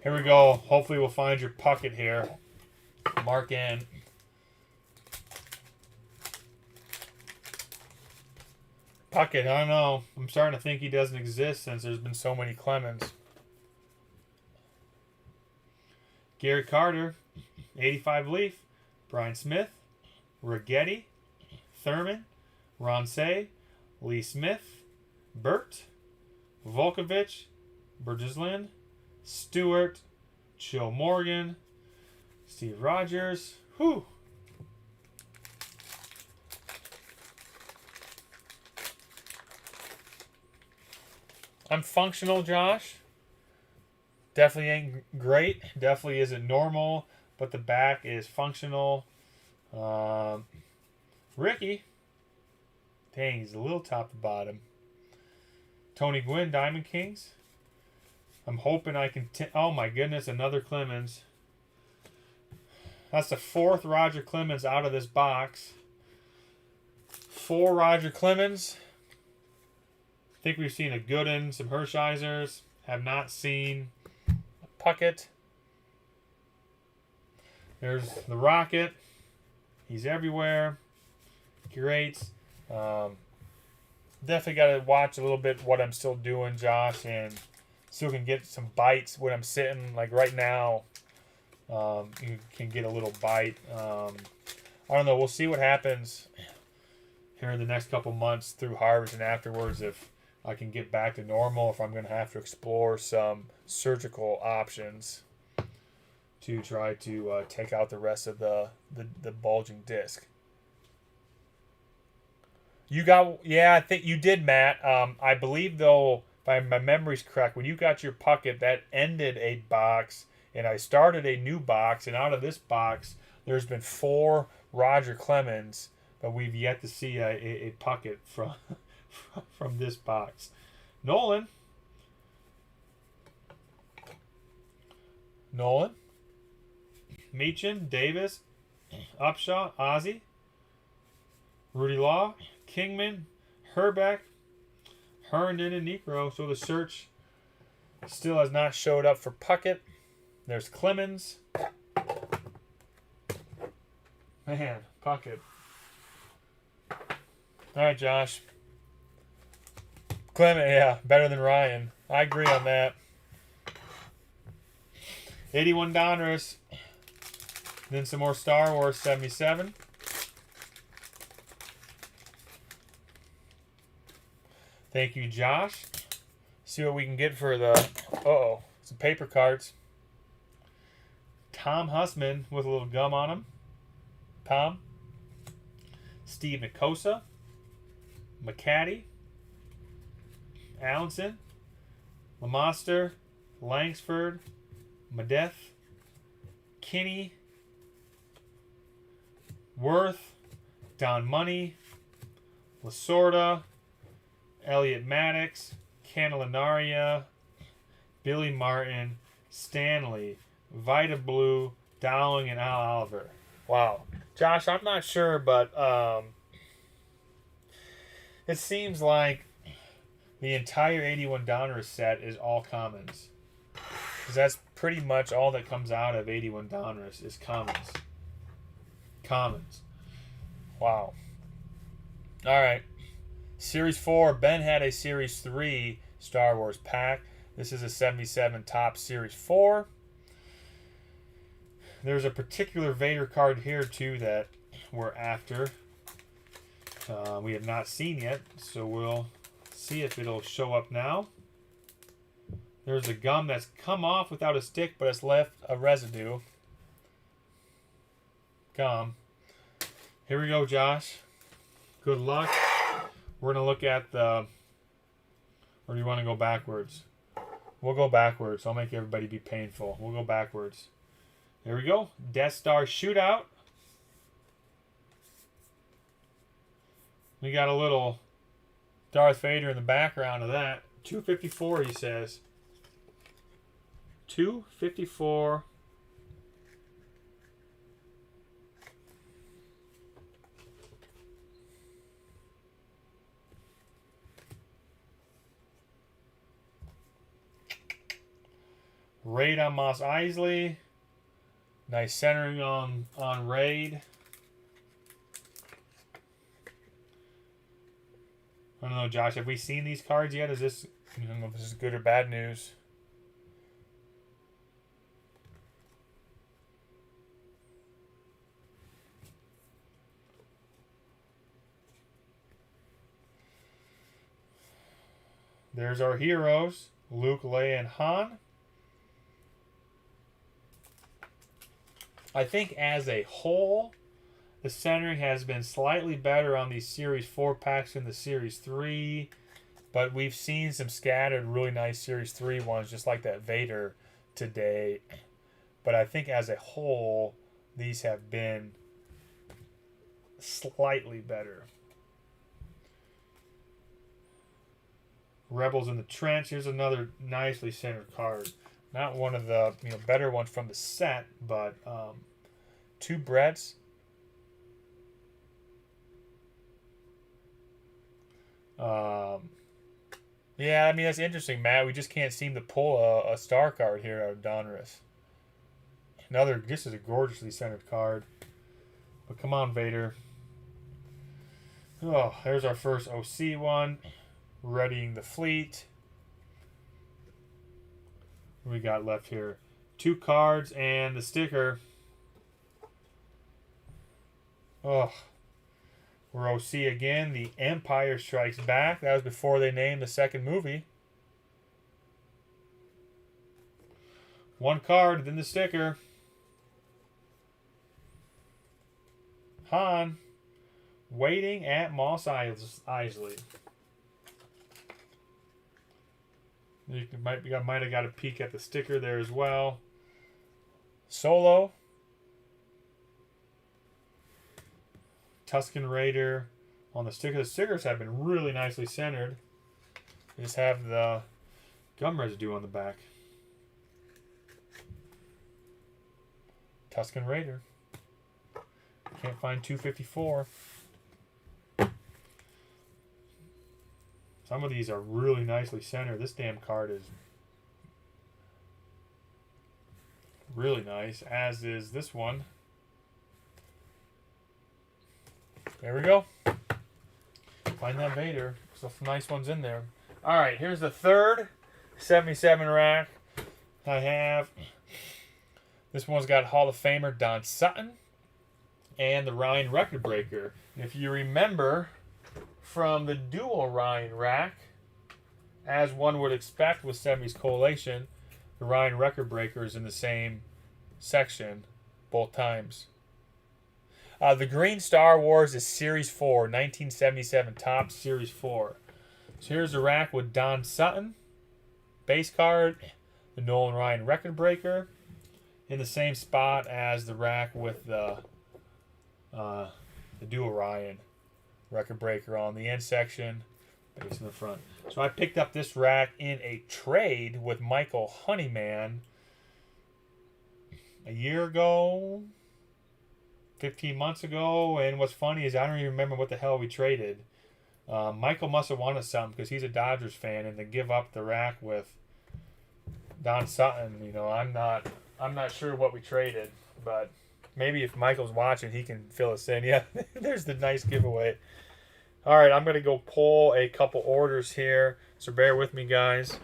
[SPEAKER 1] Here we go. Hopefully we'll find your Puckett here. Mark N. Puckett, I don't know. I'm starting to think he doesn't exist since there's been so many Clemens. Gary Carter, 85 Leaf. Brian Smith. Rigetti. Thurman. Ronsay. Lee Smith. Burt. Volkovich. Bergeslin. Stewart. Joe Morgan, Steve Rogers. Whew. I'm functional, Josh. Definitely ain't great. Definitely isn't normal, but the back is functional. Ricky. Dang, he's a little top to bottom. Tony Gwynn, Diamond Kings. I'm hoping I can... oh, my goodness, another Clemens. That's the 4th Roger Clemens out of this box. 4 Roger Clemens. I think we've seen a Gooden, some Hershiser's. Have not seen a Puckett. There's the Rocket. He's everywhere. Great. Definitely got to watch a little bit what I'm still doing, Josh, and still can get some bites when I'm sitting. Like right now, you can get a little bite. I don't know. We'll see what happens here in the next couple months through harvest and afterwards if I can get back to normal, if I'm going to have to explore some surgical options to try to take out the rest of the bulging disc. You got, yeah, I think you did, Matt. I believe, though, if my memory's correct, when you got your Puckett, that ended a box, and I started a new box, and out of this box, there's been 4 Roger Clemens, but we've yet to see a Puckett from this box. Nolan, Meechin, Davis, Upshaw, Ozzie, Rudy Law, Kingman, Herbeck, Herndon, and Necro. So the search still has not showed up for Puckett. There's Clemens. Man, Puckett. All right, Josh. Clement, yeah, better than Ryan. I agree on that. 81 Donruss. Then some more Star Wars 77. Thank you, Josh. See what we can get for the... uh-oh. Some paper cards. Tom Hussman with a little gum on him. Tom. Steve Nicosa. McCaddy. Allenson. Lamaster. Langsford. Medeth. Kinney. Worth. Don Money. Lasorda. Elliot Maddox. Candelaria. Billy Martin. Stanley. Vita Blue. Dowling, and Al Oliver. Wow. Josh, I'm not sure, but it seems like the entire 81 Donruss set is all commons. Because that's pretty much all that comes out of 81 Donruss is commons. Commons. Wow. All right. Series 4. Ben had a Series 3 Star Wars pack. This is a 77 Top Series 4. There's a particular Vader card here, too, that we're after. We have not seen yet, so we'll see if it'll show up now. There's a gum that's come off without a stick, but it's left a residue. Gum. Here we go, Josh. Good luck. We're going to look at the... Or do you want to go backwards? We'll go backwards. I'll make everybody be painful. We'll go backwards. There we go. Death Star Shootout. We got a little Darth Vader in the background of that. 254, he says. 254. Raid on Mos Eisley. Nice centering on Raid. I don't know, Josh. Have we seen these cards yet? Is this, I don't know if this is good or bad news? There's our heroes, Luke, Leia, and Han. I think as a whole, the centering has been slightly better on these Series 4 packs than the Series 3. But we've seen some scattered really nice Series 3 ones, just like that Vader today. But I think as a whole, these have been slightly better. Rebels in the Trench. Here's another nicely centered card. Not one of the better ones from the set, but two Bretts. Yeah, I mean, that's interesting, Matt. We just can't seem to pull a star card here out of Donruss. This is a gorgeously centered card. But come on, Vader. Oh, there's our first OC one. Readying the fleet. What we got left here? 2 cards and the sticker. Oh, we're OC again. The Empire Strikes Back. That was before they named the second movie. 1 card, then the sticker. Han, waiting at Mos Eisley. You might have got a peek at the sticker there as well. Solo. Tusken Raider on the sticker. The stickers have been really nicely centered. They just have the gum residue on the back. Tusken Raider. Can't find 254. Some of these are really nicely centered. This damn card is really nice, as is this one. There we go. Find that Vader. Some nice ones in there. All right, here's the third 77 rack I have. This one's got Hall of Famer Don Sutton and the Ryan Record Breaker. And if you remember from the dual Ryan rack, as one would expect with 70s Collation, the Ryan Record Breaker is in the same section both times. The green Star Wars is Series 4, 1977 Topps Series 4. So here's the rack with Don Sutton, base card, the Nolan Ryan Record Breaker, in the same spot as the rack with the dual Ryan Record Breaker on the end section, base in the front. So I picked up this rack in a trade with Michael Honeyman a year ago, 15 months ago, and what's funny is I don't even remember what the hell we traded. Michael must have wanted something because he's a Dodgers fan, and to give up the rack with Don Sutton, I'm not sure what we traded, but maybe if Michael's watching, he can fill us in. Yeah, there's the nice giveaway. All right, I'm going to go pull a couple orders here, so bear with me, guys.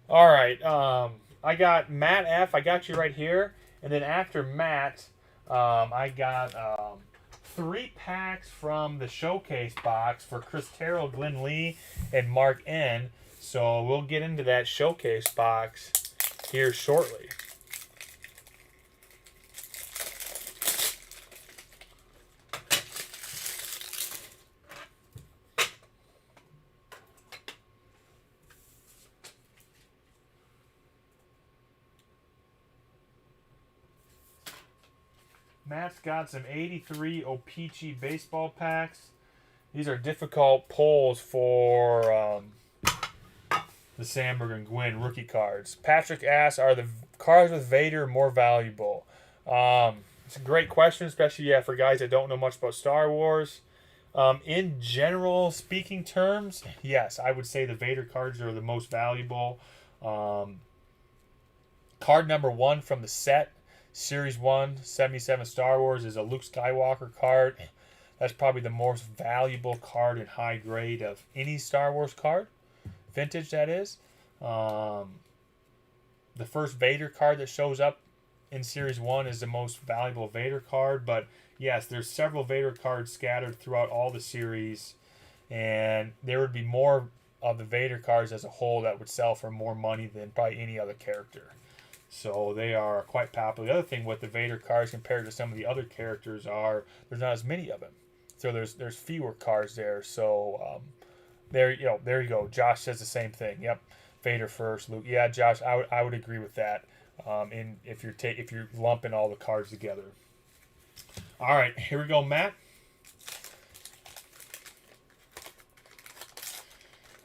[SPEAKER 1] All right, I got Matt F. I got you right here, and then after Matt, I got 3 packs from the showcase box for Chris Terrell, Glenn Lee, and Mark N. So we'll get into that showcase box here shortly. Matt's got some 83 O-Pee-Chee baseball packs. These are difficult pulls for the Sandberg and Gwynn rookie cards. Patrick asks, are the cards with Vader more valuable? It's a great question, especially for guys that don't know much about Star Wars. In general speaking terms, yes, I would say the Vader cards are the most valuable. Card number 1 from the set, Series 1, 77 Star Wars, is a Luke Skywalker card. That's probably the most valuable card in high grade of any Star Wars card. Vintage, that is. The first Vader card that shows up in Series 1 is the most valuable Vader card. But yes, there's several Vader cards scattered throughout all the series. And there would be more of the Vader cards as a whole that would sell for more money than probably any other character. So they are quite popular. The other thing with the Vader cards compared to some of the other characters are there's not as many of them. So there's fewer cards there. So there you go. Josh says the same thing. Yep, Vader first, Luke. Yeah, Josh, I would agree with that. If you're lumping all the cards together. All right, here we go, Matt.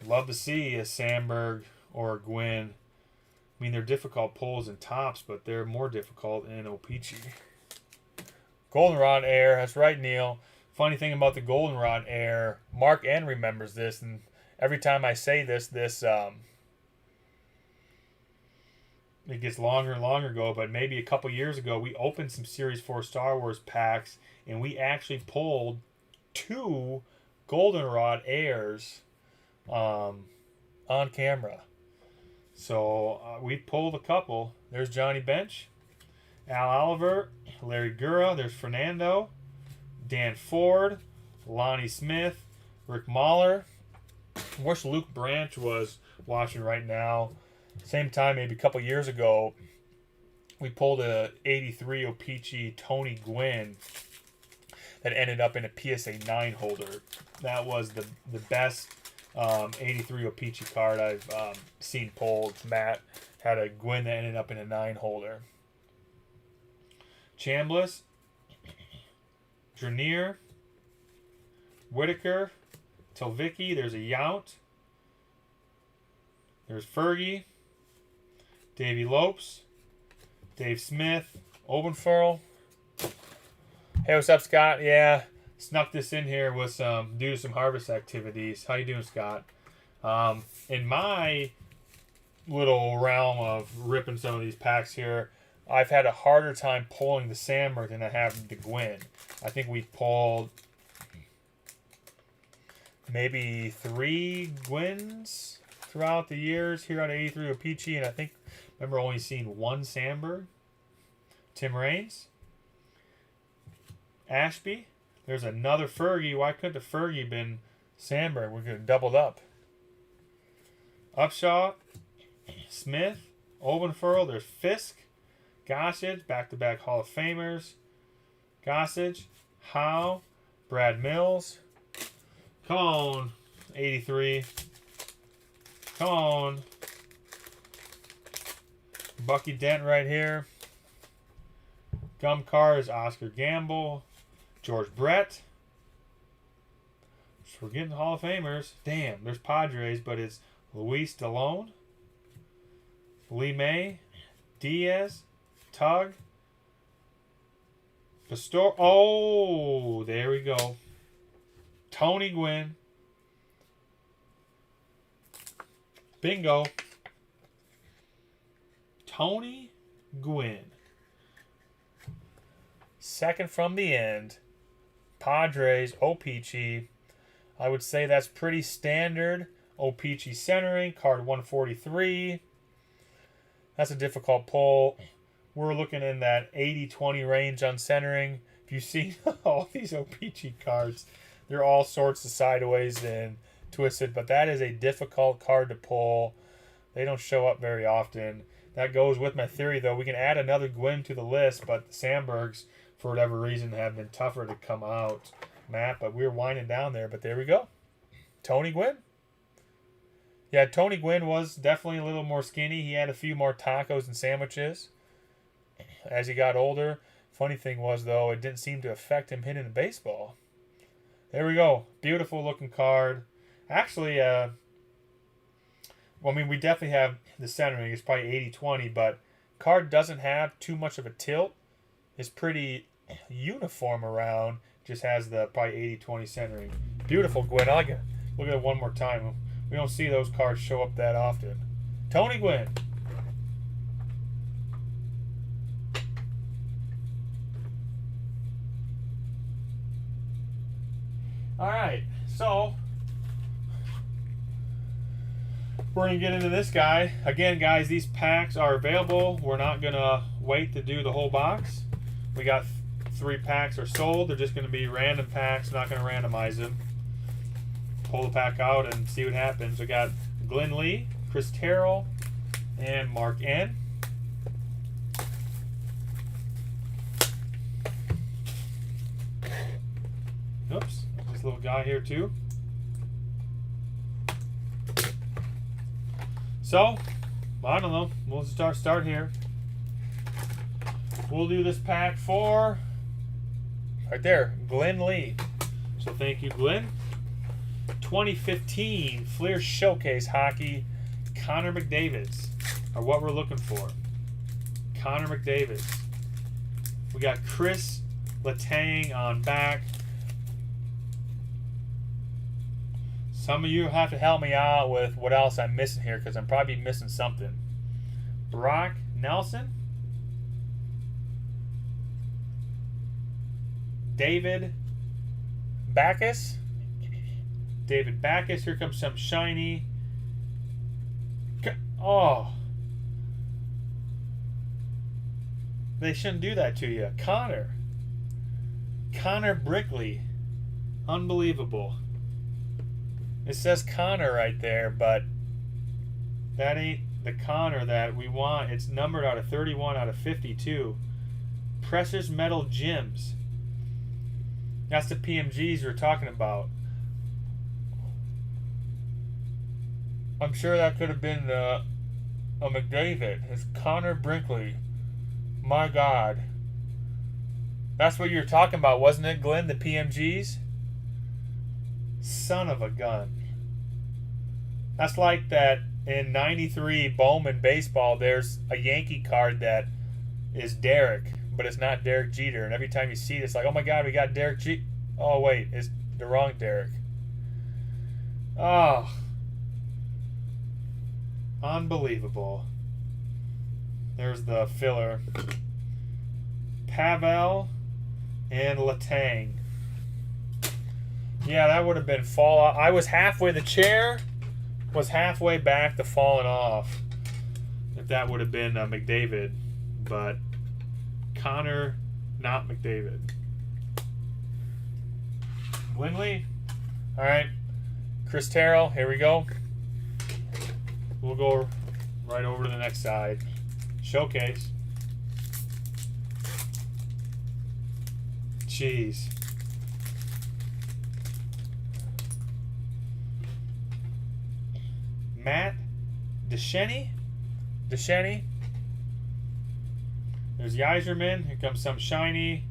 [SPEAKER 1] Love to see a Sandberg or a Gwynn. I mean, they're difficult pulls and tops, but they're more difficult in O-Pee-Chee. Goldenrod Air, that's right, Neil. Funny thing about the Goldenrod Air, Mark N remembers this, and every time I say this it gets longer and longer ago, but maybe a couple years ago, we opened some Series 4 Star Wars packs, and we actually pulled 2 Goldenrod Airs on camera. So we pulled a couple. There's Johnny Bench, Al Oliver, Larry Gura. There's Fernando, Dan Ford, Lonnie Smith, Rick Mahler. I wish Luke Branch was watching right now. Same time, maybe a couple years ago, we pulled a 83 O-Pee-Chee Tony Gwynn that ended up in a PSA 9 holder. That was the best 83 O-Pee-Chee card I've seen pulled. Matt had a Gwynn that ended up in a 9 holder. Chambliss, Dernier, Whitaker, Telvicki. There's a Yount. There's Fergie, Davey Lopes, Dave Smith, Obenfurl. Hey, what's up, Scott? Yeah, snuck this in here with due to some harvest activities. How you doing, Scott? In my little realm of ripping some of these packs here, I've had a harder time pulling the Sandberg than I have the Gwynn. I think we've pulled maybe 3 Gwynns throughout the years here on 83 O-Pee-Chee, and I remember only seeing 1 Sandberg. Tim Raines, Ashby. There's another Fergie. Why couldn't the Fergie been Sandberg? We're going to doubled up. Upshaw, Smith, Obenfurl. There's Fisk, Gossage, back-to-back Hall of Famers. Gossage, Howe, Brad Mills. Come on, 83. Come on. Bucky Dent right here. Gum Cars, Oscar Gamble. George Brett. We're getting Hall of Famers. Damn, there's Padres, but it's Luis Delone, Lee May, Diaz, Tug, Pastor. Oh, there we go. Tony Gwynn. Bingo. Tony Gwynn. Second from the end. Padres, O-Pee-Chee. I would say that's pretty standard. O-Pee-Chee centering, card 143. That's a difficult pull. We're looking in that 80-20 range on centering. If you see all these O-Pee-Chee cards, they're all sorts of sideways and twisted, but that is a difficult card to pull. They don't show up very often. That goes with my theory, though. We can add another Gwynn to the list, but the Sandbergs, for whatever reason, have been tougher to come out, Matt. But we're winding down there. But there we go. Tony Gwynn. Yeah, Tony Gwynn was definitely a little more skinny. He had a few more tacos and sandwiches as he got older. Funny thing was, though, it didn't seem to affect him hitting the baseball. There we go. Beautiful looking card. Actually, well, I mean, we definitely have the centering. It's probably 80-20, but card doesn't have too much of a tilt. It's pretty uniform around. Just has the probably 80-20 centering. Beautiful, Gwynn. I like it. Look at it one more time. We don't see those cards show up that often. Tony Gwynn. All right, so we're going to get into this guy. Again, guys, these packs are available. We're not going to wait to do the whole box. We got 3 packs are sold. They're just going to be random packs. Not going to randomize them. Pull the pack out and see what happens. We got Glenn Lee, Chris Terrell, and Mark N. Oops, this little guy here too. So, I don't know. We'll start here. We'll do this pack for right there, Glenn Lee. So thank you, Glenn. 2015 Fleer Showcase Hockey, Connor McDavid are what we're looking for. Connor McDavid. We got Chris Letang on back. Some of you have to help me out with what else I'm missing here because I'm probably missing something. Brock Nelson. David Backus. David Backus. Here comes some shiny. Oh. They shouldn't do that to you. Connor Brickley. Unbelievable. It says Connor right there, but that ain't the Connor that we want. It's numbered out of 31 out of 52. Precious Metal Gems. That's the PMGs we're talking about. I'm sure that could have been a McDavid. It's Connor Brinkley. My God. That's what you were talking about, wasn't it, Glenn? The PMGs? Son of a gun. That's like that in 93 Bowman baseball, there's a Yankee card that is Derek, but it's not Derek Jeter. And every time you see it, it's like, oh my God, we got Derek Jeter. Oh, wait, it's the wrong Derek. Oh. Unbelievable. There's the filler. Pavel and Letang. Yeah, that would have been fall off. I was halfway, the chair was halfway back to falling off. If that would have been McDavid. But Connor, not McDavid. Winley. All right. Chris Terrell, here we go. We'll go right over to the next side. Showcase. Jeez. Matt Descheny. There's Yzerman. Here comes some shiny.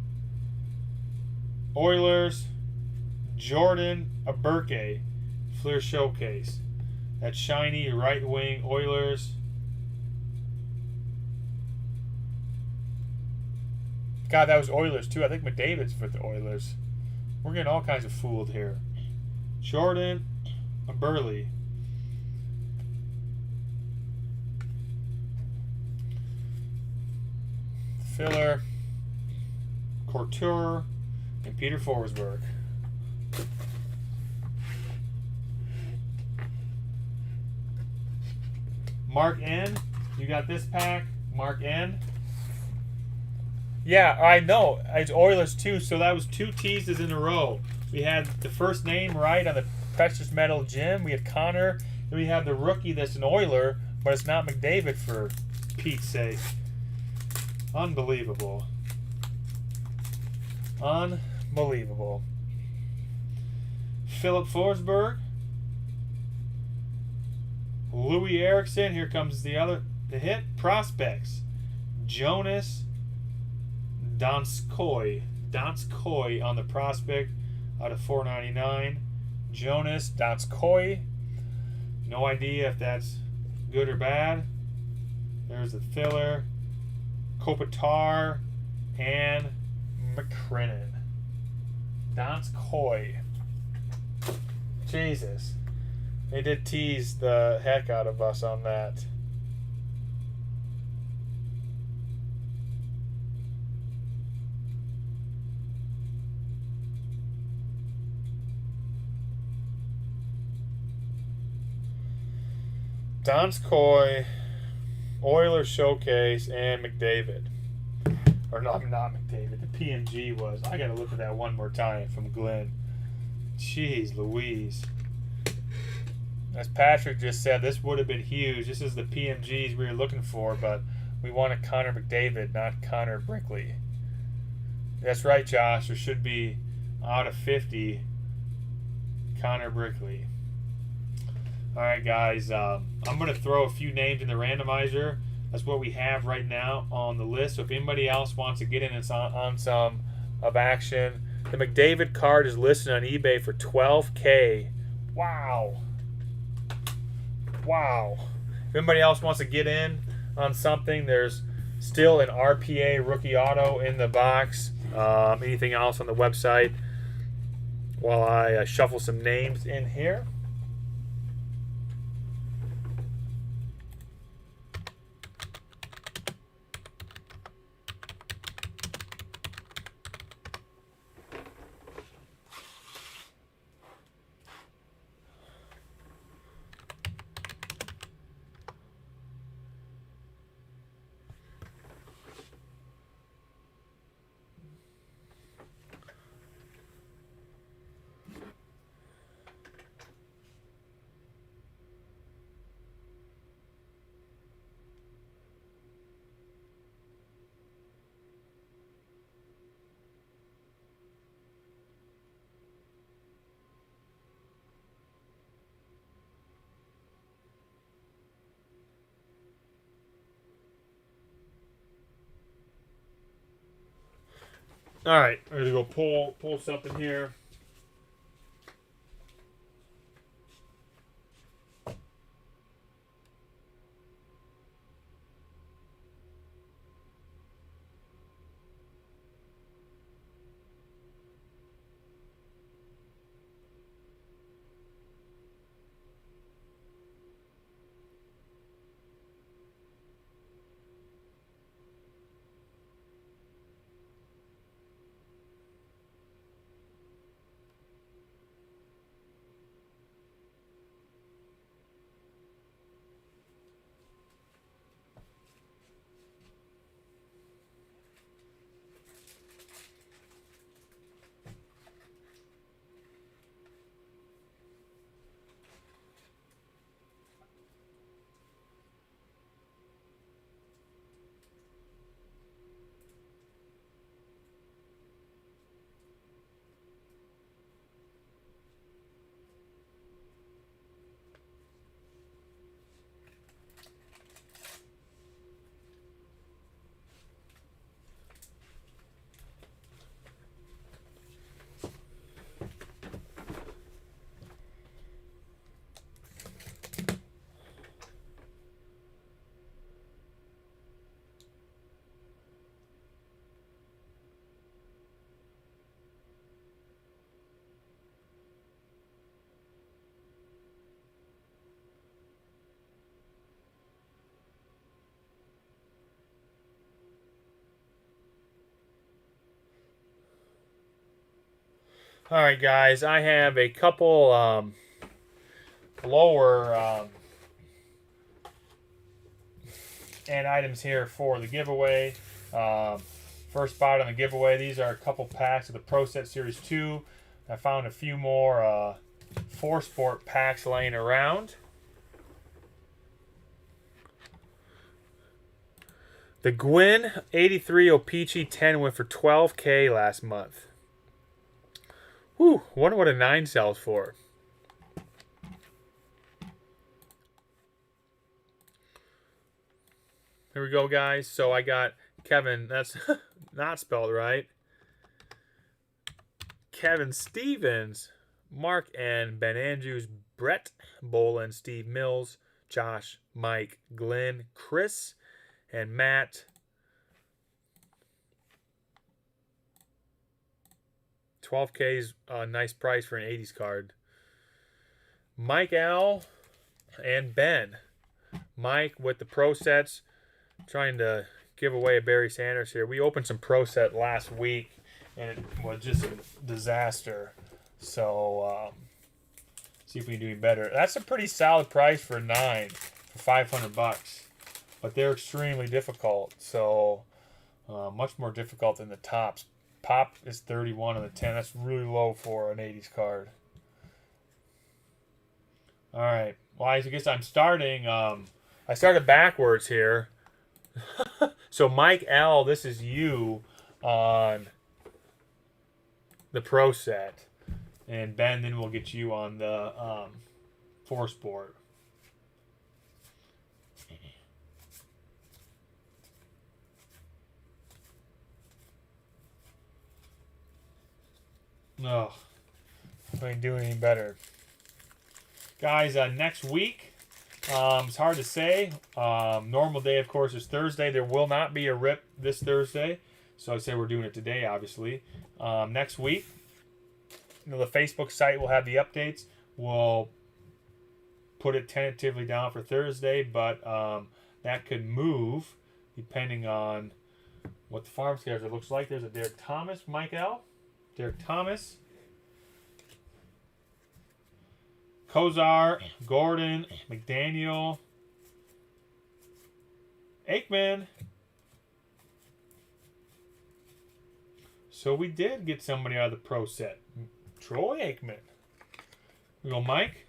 [SPEAKER 1] Oilers. Jordan Aberke. Fleer Showcase. That shiny right wing Oilers. God, that was Oilers too. I think McDavid's for the Oilers. We're getting all kinds of fooled here. Jordan Burley. Filler. Couture. And Peter Forsberg. Mark N. You got this pack. Mark N. Yeah, I know. It's Oilers too, so that was 2 teases in a row. We had the first name right on the Precious Metal Jim. We had Connor. Then we have the rookie that's an Oiler, but it's not McDavid for Pete's sake. Unbelievable. Unbelievable. Philip Forsberg. Louis Erickson. Here comes the hit. Prospects. Jonas Donskoy. Donskoy on the prospect out of 499. Jonas Donskoy. No idea if that's good or bad. There's the filler. Kopitar and McKinnon. Donskoy. Jesus. They did tease the heck out of us on that. Donskoy, Oilers Showcase, and McDavid. Or not McDavid. The PMG was. I gotta look at that one more time from Glenn. Jeez Louise. As Patrick just said, this would have been huge. This is the PMGs we were looking for, but we wanted Connor McDavid, not Connor Brickley. That's right, Josh. There should be out of 50 Connor Brickley. All right, guys. I'm going to throw a few names in the randomizer. That's what we have right now on the list. So if anybody else wants to get in on some of action, the McDavid card is listed on eBay for $12K. Wow. Wow. If anybody else wants to get in on something, there's still an RPA rookie auto in the box. Anything else on the website while I shuffle some names in here. All right, I'm gonna go pull something here. All right, guys, I have a couple lower and items here for the giveaway. First spot on the giveaway. These are a couple packs of the Pro Set Series 2. I found a few more 4-sport packs laying around. The Gwyn 83 O-Pee-Chee 10 went for $12K last month. Whew, wonder what a 9 sells for. Here we go, guys. So I got Kevin, that's not spelled right. Kevin Stevens, Mark N, Ben Andrews, Brett Bolin, Steve Mills, Josh, Mike, Glenn, Chris, and Matt. 12K is a nice price for an 80s card. Mike L and Ben. Mike with the Pro Sets, trying to give away a Barry Sanders here. We opened some Pro Set last week, and it was just a disaster. So, see if we can do any better. That's a pretty solid price for 9 for $500. But they're extremely difficult, so much more difficult than the tops. Pop is 31 on the 10. That's really low for an 80s card. All right. Well, I guess I'm starting. I started backwards here. So Mike L, this is you on the Pro Set, and Ben, then we'll get you on the 4-sport. No, I ain't doing any better. Guys, next week, it's hard to say. Normal day, of course, is Thursday. There will not be a rip this Thursday. So I'd say we're doing it today, obviously. Next week, the Facebook site will have the updates. We'll put it tentatively down for Thursday, but that could move depending on what the farm schedule looks like. There's a Derek Thomas, Mike L. Derek Thomas, Kozar, Gordon, McDaniel, Aikman. So we did get somebody out of the Pro Set. Troy Aikman. We go Mike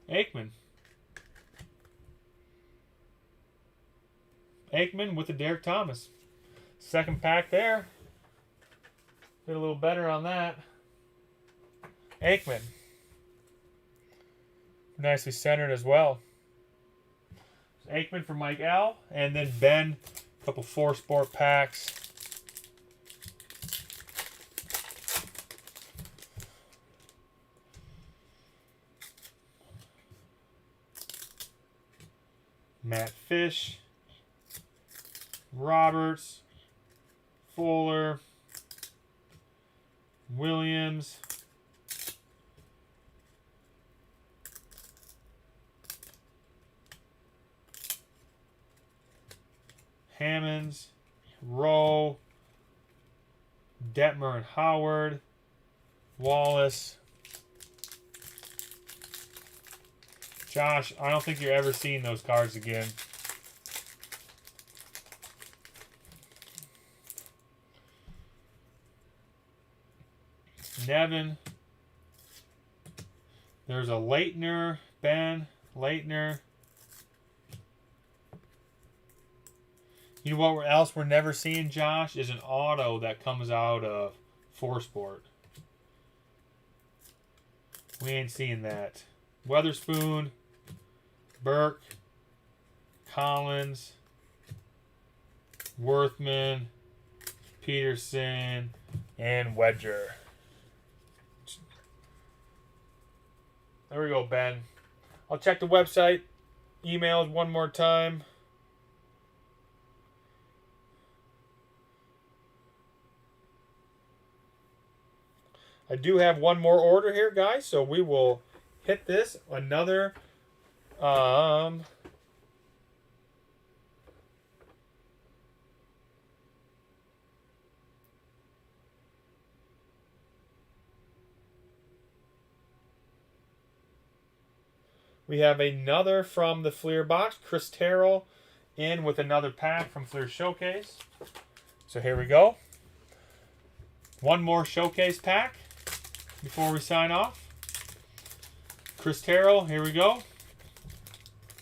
[SPEAKER 1] Aikman. Aikman with the Derek Thomas. Second pack there. Did a little better on that. Aikman. Nicely centered as well. Aikman for Mike L. And then Ben, a couple 4-sport packs. Matt Fish. Roberts. Fuller. Williams. Hammonds. Rowe. Detmer and Howard. Wallace. Josh, I don't think you're ever seeing those cards again. Nevin. There's a Leitner, Ben, Leitner. You know what else we're never seeing, Josh, is an auto that comes out of 4-sport. We ain't seeing that. Weatherspoon, Burke, Collins, Worthman, Peterson, and Wedger. There we go, Ben. I'll check the website, emails one more time. I do have one more order here, guys, so we will hit this. Another we have another from the Fleer box. Chris Terrell in with another pack from Fleer Showcase. So here we go. One more showcase pack before we sign off. Chris Terrell, here we go.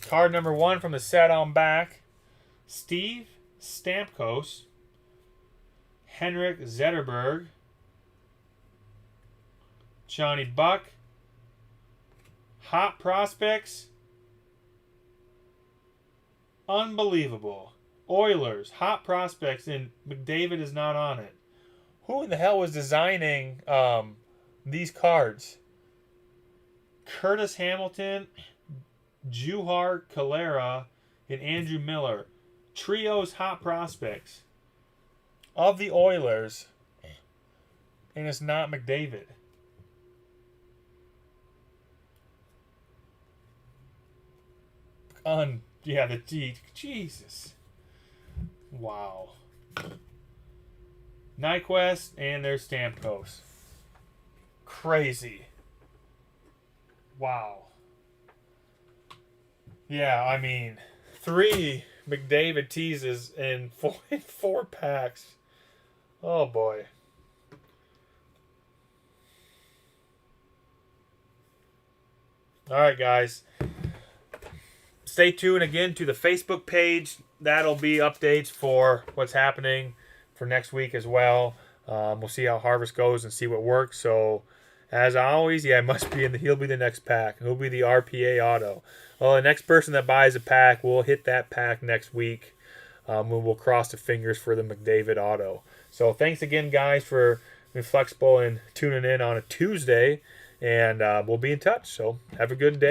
[SPEAKER 1] Card number 1 from the set on back. Steve Stamkos. Henrik Zetterberg. Johnny Buck. Hot Prospects. Unbelievable. Oilers. Hot Prospects, and McDavid is not on it. Who in the hell was designing these cards? Curtis Hamilton, Juhar Kalera, and Andrew Miller. Trios Hot Prospects of the Oilers. And it's not McDavid. Yeah, the D. Jesus. Wow. Nyquist, and there's Stamkos. Crazy. Wow. Yeah, I mean, 3 McDavid teases in 4 packs. Oh boy. All right, guys. Stay tuned again to the Facebook page. That'll be updates for what's happening for next week as well. We'll see how harvest goes and see what works. So, as always, yeah, it must be he'll be the next pack. He'll be the RPA auto. Well, the next person that buys a pack will hit that pack next week. We'll cross the fingers for the McDavid auto. So, thanks again, guys, for being flexible and tuning in on a Tuesday. And we'll be in touch. So, have a good day.